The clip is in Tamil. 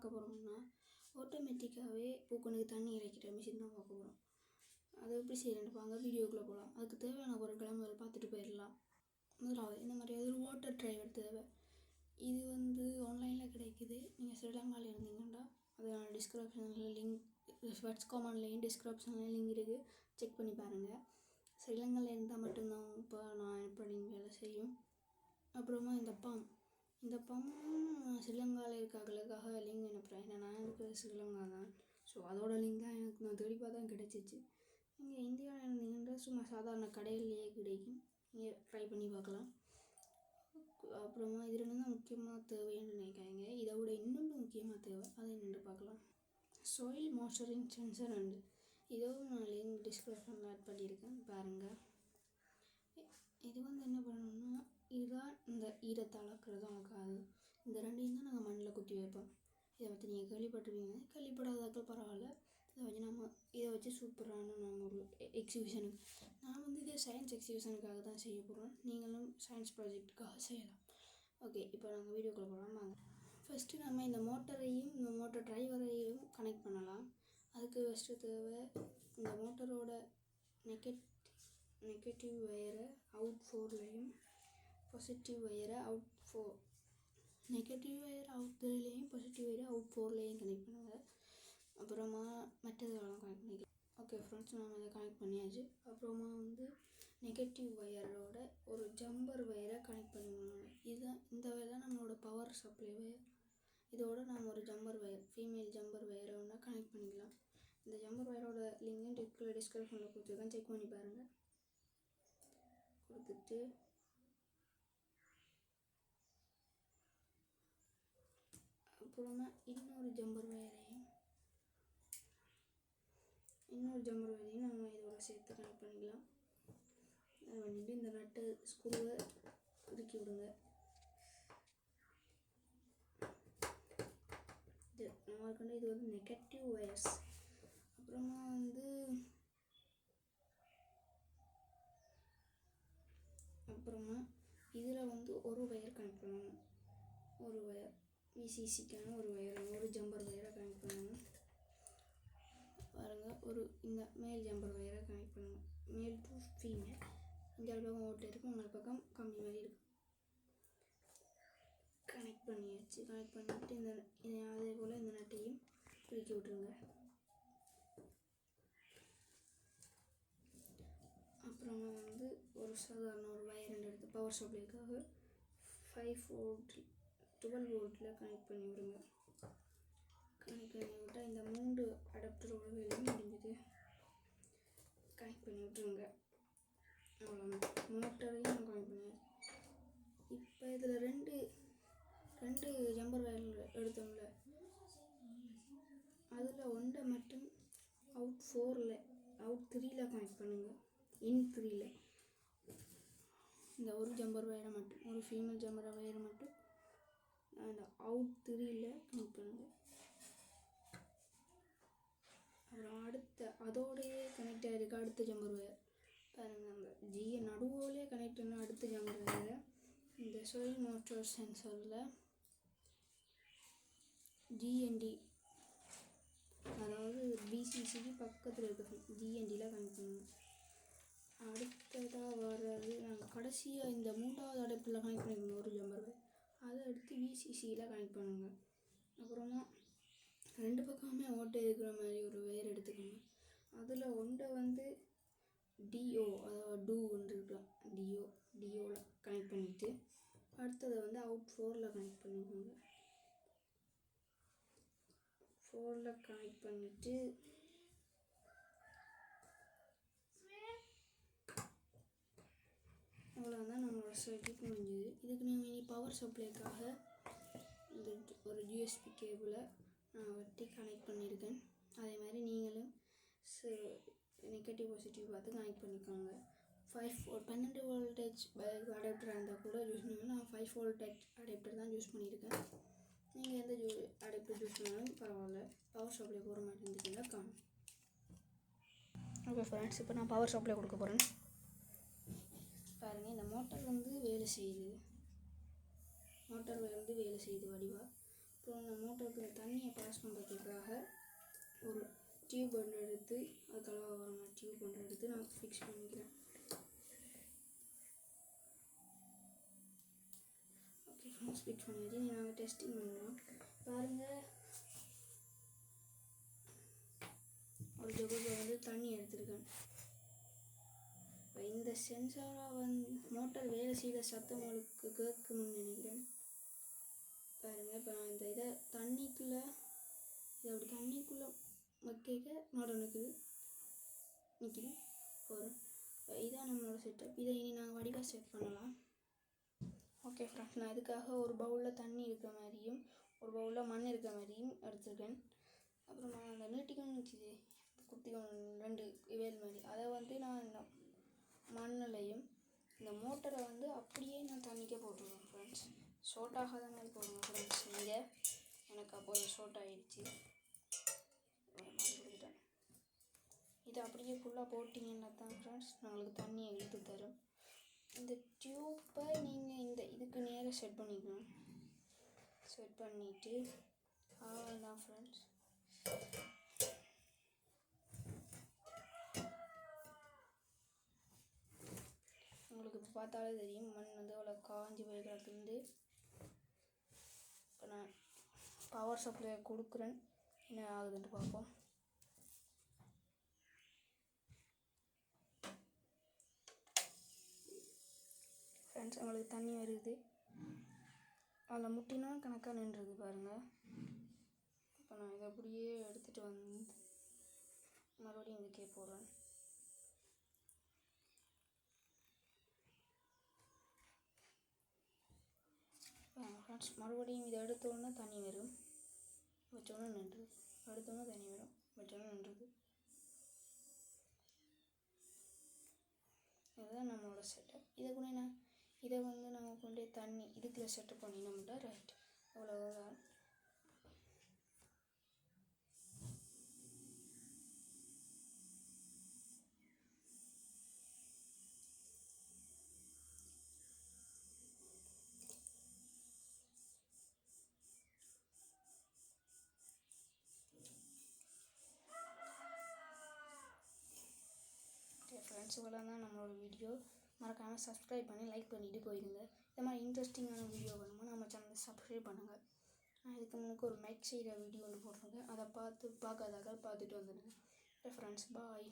பார்க்க போகிறோம்னா ஆட்டோமேட்டிக்காகவே பூக்கணுக்கு தண்ணி இறைக்கிற மிஷின் தான் பார்க்க போகிறோம். அதை எப்படி செய்யறேன்னு வாங்க வீடியோக்குள்ளே போகலாம். அதுக்கு தேவையான பொருட்களை முதல்ல பார்த்துட்டு போயிடலாம். முதலாவது இந்த மாதிரி ஒரு வாட்டர் ட்ரைவர் தேவை. இது வந்து ஆன்லைனில் கிடைக்குது. நீங்கள் ஸ்ரீலங்காவில் இருந்தீங்கன்னா அதை நான் டிஸ்கிரிப்ஷனில் லிங்க் ஸ்வட்ஸ் காமன்லேயும் டிஸ்கிரிப்ஷனில் லிங்க் இருக்குது, செக் பண்ணி பாருங்கள். ஸ்ரீலங்காவில் இருந்தால் மட்டும்தான் இப்போ நான் எப்படி வேலை செய்யும். அப்புறமா இந்த பம்மும் ஸ்ரீலங்காவில் இருக்காங்களுக்காக லிங்க் அனுப்புகிறேன். ஏன்னா நான் இருக்கிறது ஸ்ரீலங்கா தான். ஸோ அதோட லிங்க் தான் எனக்கு நான் தெளிவாக தான் கிடைச்சிச்சு. நீங்கள் இந்தியாவில் இருந்தீங்கன்னா சும்மா சாதாரண கடையிலேயே கிடைக்கும், நீங்கள் ட்ரை பண்ணி பார்க்கலாம். அப்புறமா இது ரெண்டு தான் முக்கியமாக தேவைன்னு நினைக்காங்க. இதை விட இன்னொன்று முக்கியமாக தேவை, அதை நின்று பார்க்கலாம். சாயில் மாய்ஸ்சரிங் சென்சர் உண்டு. இதுவும் நான் லிங்க் டிஸ்கிரிப்ஷனில் ஆட் பண்ணியிருக்கேன், பாருங்கள். இது வந்து என்ன பண்ணணும்னா, இதுதான் இந்த ஈரத்தை அளக்கிறதும் அளக்காது. இந்த ரெண்டையும் தான் நாங்கள் மண்ணில் குத்தி வைப்போம். இதை பற்றி நீங்கள் கேள்விப்பட்டிருப்பீங்க, கேள்விப்படாதாக்கள் பரவாயில்ல. இதை வச்சு சூப்பரான நாங்கள் ஒரு எக்ஸிபிஷனுக்கு, நான் வந்து இதே சயின்ஸ் எக்ஸிபிஷனுக்காக தான் செய்ய போகிறோம். நீங்களும் சயின்ஸ் ப்ராஜெக்டுக்காக செய்யலாம். ஓகே, இப்போ நாங்கள் வீடியோக்குள்ளே போகலாம் வாங்க. ஃபஸ்ட்டு நம்ம இந்த மோட்டரையும் இந்த மோட்டர் டிரைவரையும் கனெக்ட் பண்ணலாம். அதுக்கு ஃபஸ்ட்டு தேவை இந்த மோட்டரோட நெகட்டிவ் வயரை அவுட் 4லையும் பாசிட்டிவ் வயரை அவுட் 4, நெகட்டிவ் வயர் அவுட் 3லையும் பாசிட்டிவ் வயரை அவுட் 4லையும் கனெக்ட் பண்ணுங்க. அப்புறமா மற்றதெல்லாம் கனெக்ட் பண்ணிக்கலாம். ஓகே ஃப்ரெண்ட்ஸ், நம்ம அதை கனெக்ட் பண்ணியாச்சு. அப்புறமா வந்து நெகட்டிவ் வயரோட ஒரு ஜம்பர் வயரை கனெக்ட் பண்ணிக்கணும். இதுதான் இந்த வயர் தான் நம்மளோட பவர் சப்ளை வயர். இதோட நம்ம ஒரு ஜம்பர் வயர், ஃபீமேல் ஜம்பர் வயரை ஒன்றா கனெக்ட் பண்ணிக்கலாம். இந்த ஜம்பர் வயரோட லிங்கும் டிஸ்கிரிப்ஷனில் கொடுத்துருக்கேன், செக் பண்ணி பாருங்கள். கொடுத்துட்டு அப்புறமா இன்னொரு ஜம்பர் வயரையும் நம்ம இதோட சேர்த்து கனெக்ட் பண்ணிக்கலாம். அது பண்ணிவிட்டு இந்த நட்டு ஸ்க்ரூவை இறுக்கி விடுங்க. இது வந்து நெகட்டிவ் வயர்ஸ். அப்புறமா வந்து இதில் வந்து ஒரு வயர் கனெக்ட் பண்ணணும். ஒரு வயர் விசிசிக்கான ஒரு வயர், ஒரு ஜம்பர் வயரை கனெக்ட் பண்ணணும். பாருங்கள், இந்த மேல் ஜம்பர் வயரை கனெக்ட் பண்ணுங்கள். மேல் டு ஃபீமேல். இந்த பக்கம் ஓட்டை இருக்கும், உங்கள் பக்கம் கம்மி மாதிரி இருக்கும். கனெக்ட் பண்ணியாச்சு. கனெக்ட் பண்ணிவிட்டு அதே போல் இந்த நட்டையும் பிரிக்கி விட்ருங்க. அப்புறமா வந்து ஒரு சாதாரண ஒரு வயர் எடுத்து பவர் சப்ளைக்காக 5 வோல்ட் 12 வோல்ட்டில் கனெக்ட் பண்ணி விடுங்க. கனெக்ட் பண்ணி விட்டால் இந்த 3 அடாப்டரோட வேலையும் முடிஞ்சுது. கனெக்ட் பண்ணி விட்டுருங்க. அவ்வளோதான், மோட்டரையும் நான் கனெக்ட் பண்ணேன். இப்போ இதில் ரெண்டு ஜம்பர் வயர் எடுத்தோம்ல, அதில் ஒன்றை மட்டும் அவுட் 4ல் அவுட் 3ல் கனெக்ட் பண்ணுங்கள். இன் 3ல் இந்த ஒரு ஜம்பர் வயரை மட்டும், ஒரு ஃபீமேல் ஜம்பர் வயரை மட்டும் அந்த அவுட் 3ல் கனெக்ட் பண்ணுங்கள். அப்புறம் அதோடையே கனெக்ட் ஆகிருக்கு அடுத்த ஜம்பர் வயர். பாருங்கள், அந்த ஜியை நடுவோலே கனெக்ட் பண்ண அடுத்த ஜம்பர் வயரை இந்த சாயில் மோட்டார் சென்சரில் ஜிஎன்டி, அதாவது பிசிசிக்கு பக்கத்தில் இருக்க ஜிஎன்டியில் கனெக்ட் பண்ணுங்கள். அடுத்ததாக வர்றது நாங்கள் கடைசியாக இந்த 3வது அடாப்டரில் கனெக்ட் பண்ணிக்கணும் ஒரு ஜம்பர் வயர். அதை எடுத்து விசிசியில் கனெக்ட் பண்ணுங்கள். அப்புறமா 2 பக்கமே ஓட்டை இருக்கிற மாதிரி ஒரு வயர் எடுத்துக்கணும். அதில் ஒன்றை வந்து டிஓ, அதாவது டூ ஒன்று இருக்கலாம், டிஓவில் கனெக்ட் பண்ணிவிட்டு அடுத்ததை வந்து அவுட் 4ல் கனெக்ட் பண்ணிக்கோங்க. 4ல் கனெக்ட் பண்ணிவிட்டு அவ்வளோதான், நம்மளோட சர்க்யூட் முடிஞ்சுது. இதுக்கு நீங்கள் இனி பவர் சப்ளைக்காக இந்த ஒரு யூஎஸ்பி கேபிளை நான் வெட்டி கனெக்ட் பண்ணியிருக்கேன். அதே மாதிரி நீங்களும் நெகட்டிவ் பாசிட்டிவ் பார்த்து கனெக்ட் பண்ணிக்கோங்க. 12 வோல்டேஜ் அடாப்டராக இருந்தால் கூட யூஸ் பண்ணுங்கள். நான் 5 வோல்டேஜ் அடாப்டர் தான் யூஸ் பண்ணியிருக்கேன். நீங்கள் எந்த அடாப்டர் யூஸ் பண்ணாலும் பரவாயில்ல. பவர் சப்ளை போகிற மாதிரி இருந்துச்சுன்னா காணும். ஓகே ஃப்ரெண்ட்ஸ், இப்போ நான் பவர் சப்ளை கொடுக்க போகிறேன். பாருங்கள், இந்த மோட்டர் வந்து வேலை செய்யுது. வடிவாக அப்புறம் அந்த மோட்டருக்கு தண்ணியை பாஸ் பண்ணுறதுக்காக ஒரு டியூப் ஒன்று எடுத்து அது கலவாக வர மாதிரி டியூப் ஒன்று எடுத்து நான் ஃபிக்ஸ் பண்ணிக்கிறேன். ஓகே ஃப்ரெண்ட்ஸ், ஃபிக்ஸ் பண்ணியாச்சு. நாங்கள் டெஸ்டிங் பண்ணுவோம். பாருங்கள், ஒரு ஜகுல வந்து தண்ணி எடுத்துருக்கேன். இப்போ இந்த சென்சாரை வந்து மோட்டார் வேலை செய்கிற சத்தம் உங்களுக்கு கேட்கணும்னு நினைக்கிறேன். பாருங்கள், இப்போ நான் இந்த இதை தண்ணிக்குள்ளே அப்படி தண்ணிக்குள்ளே வைக்க மோட்டர் நிற்கிது போகிறோம். இப்போ இதான் நம்மளோட செட்டப். இதை இனி நாங்கள் வடிவாக செட் பண்ணலாம். ஓகே ஃப்ரெண்ட்ஸ், நான் இதுக்காக ஒரு பவுலில் தண்ணி இருக்கிற மாதிரியும் ஒரு பவுலில் மண் இருக்கிற மாதிரியும் எடுத்துருக்கேன். அப்புறம் நான் அந்த நீட்டிக்கணும் நிற்கிது குத்திக்கணும் 2 வேல் மாதிரி, அதை வந்து நான் இந்த மண்ணிலையும் இந்த மோட்டரை வந்து அப்படியே நான் தண்ணிக்கே போட்டுருவேன் ஃப்ரெண்ட்ஸ். ஷார்ட் ஆகாத மாதிரி போடுங்க ஃப்ரெண்ட்ஸ். இங்கே எனக்கு அப்போ ஷார்ட் ஆகிடுச்சு, கொடுத்துட்டேன். இதை அப்படியே ஃபுல்லாக போட்டிங்கன்னா தான் ஃப்ரெண்ட்ஸ் நம்மளுக்கு தண்ணியை இழுத்து தரும். இந்த டியூப்பை நீங்கள் இந்த இதுக்கு நேராக செட் பண்ணிக்கணும். செட் பண்ணிவிட்டு அவ்வளோதான் ஃப்ரெண்ட்ஸ். உங்களுக்கு இப்போ பார்த்தாலே தெரியும் மண் வந்து அவ்வளோ காஞ்சி போய் கிடக்குது. இப்போ நான் பவர் சப்ளை கொடுக்குறேன், என்ன ஆகுதுன்ட்டு பார்ப்போம். ஃப்ரெண்ட்ஸ், உங்களுக்கு தண்ணி வருது, அதில் முட்டினா கணக்காக நின்றுது பாருங்கள். இப்போ நான் இதை அப்படியே எடுத்துகிட்டு வந்து மறுபடியும் இதுக்கே போடுறேன். ஃப்ரெண்ட்ஸ், மறுபடியும் இதை எடுத்தோன்னே தண்ணி வரும், வச்சோன்னே நின்றுது. எடுத்தோன்னே தண்ணி வரும், வச்சோன்னே நின்றுது. இதுதான் நம்மளோட செட்டப். இதை வந்து நம்ம கொண்டு தண்ணி இதுக்குள்ளே செட்டப் பண்ணினோம்னா ரைட், அவ்வளோதான். ஃப்ரெண்ட்ஸ், இவ்வளோ தான் நம்மளோட வீடியோ. மறக்காமல் சப்ஸ்கிரைப் பண்ணி லைக் பண்ணிவிட்டு போயிடுங்க. இந்த மாதிரி இன்ட்ரெஸ்டிங்கான வீடியோ வேணுமா நம்ம சேனலை சப்ஸ்கிரைப் பண்ணுங்கள். நான் இதுக்கு முன்னாடி ஒரு மேக் செய்கிற வீடியோ ஒன்று போட்டிருக்கேன், அதை பார்க்காதாக பார்த்துட்டு வந்துடுங்க. ஃப்ரெண்ட்ஸ், பாய்.